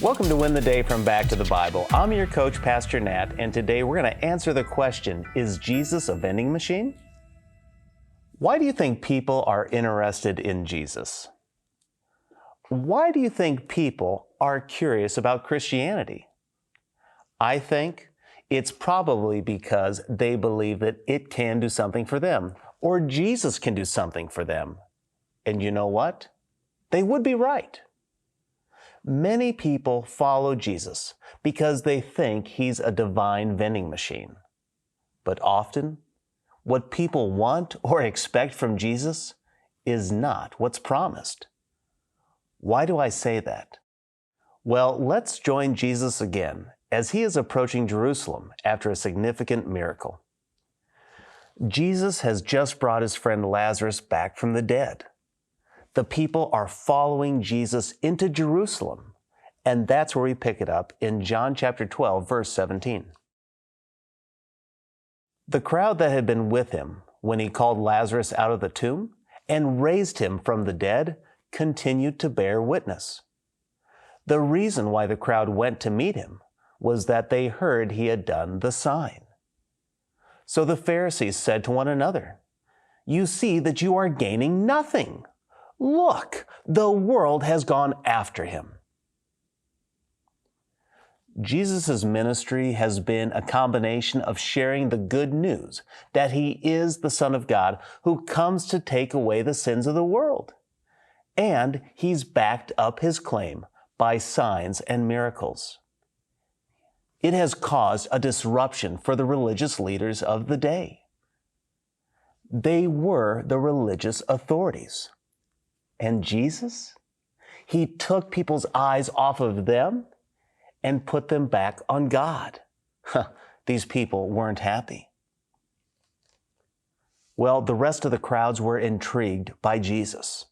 Welcome to Win the Day from Back to the Bible. I'm your coach, Pastor Nat, and today we're going to answer the question, is Jesus a vending machine? Why do you think people are interested in Jesus? Why do you think people are curious about Christianity? I think it's probably because they believe that it can do something for them, or Jesus can do something for them. And you know what? They would be right. Many people follow Jesus because they think he's a divine vending machine. But often, what people want or expect from Jesus is not what's promised. Why do I say that? Well, let's join Jesus again as he is approaching Jerusalem after a significant miracle. Jesus has just brought his friend Lazarus back from the dead. The people are following Jesus into Jerusalem, and that's where we pick it up in John chapter 12, verse 17. The crowd that had been with him when he called Lazarus out of the tomb and raised him from the dead continued to bear witness. The reason why the crowd went to meet him was that they heard he had done the sign. So the Pharisees said to one another, "You see that you are gaining nothing. Look, the world has gone after him." Jesus' ministry has been a combination of sharing the good news that he is the Son of God who comes to take away the sins of the world. And he's backed up his claim by signs and miracles. It has caused a disruption for the religious leaders of the day. They were the religious authorities. And Jesus, he took people's eyes off of them and put them back on God. These people weren't happy. Well, the rest of the crowds were intrigued by Jesus.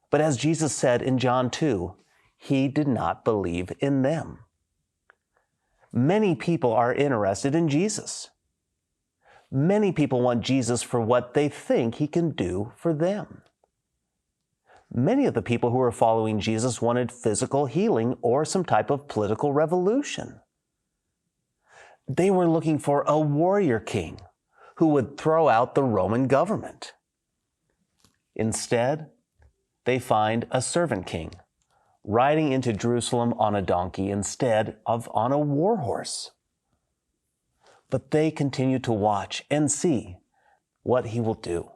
But as Jesus said in John 2, he did not believe in them. Many people are interested in Jesus. Many people want Jesus for what they think he can do for them. Many of the people who were following Jesus wanted physical healing or some type of political revolution. They were looking for a warrior king who would throw out the Roman government. Instead, they find a servant king riding into Jerusalem on a donkey instead of on a war horse. But they continue to watch and see what he will do.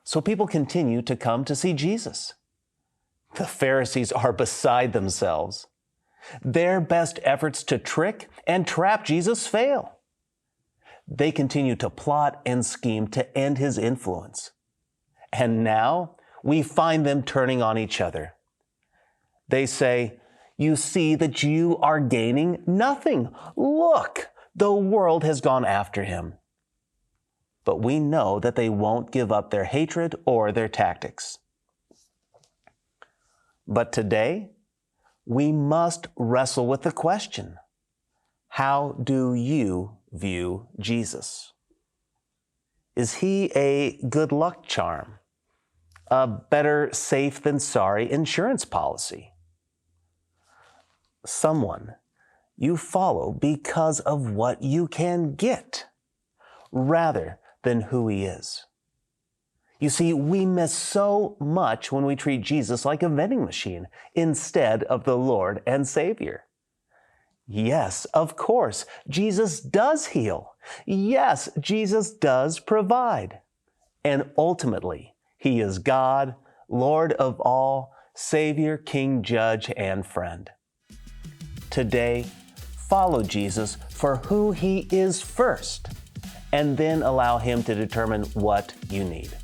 So people continue to come to see Jesus. The Pharisees are beside themselves. Their best efforts to trick and trap Jesus fail. They continue to plot and scheme to end his influence. And now we find them turning on each other. They say, "You see that you are gaining nothing. Look, the world has gone after him." But we know that they won't give up their hatred or their tactics. But today, we must wrestle with the question, how do you view Jesus? Is he a good luck charm? A better safe than sorry insurance policy? Someone you follow because of what you can get, rather than who he is. You see, we miss so much when we treat Jesus like a vending machine instead of the Lord and Savior. Yes, of course, Jesus does heal. Yes, Jesus does provide. And ultimately, he is God, Lord of all, Savior, King, Judge, and friend. Today, follow Jesus for who he is first, and then allow him to determine what you need.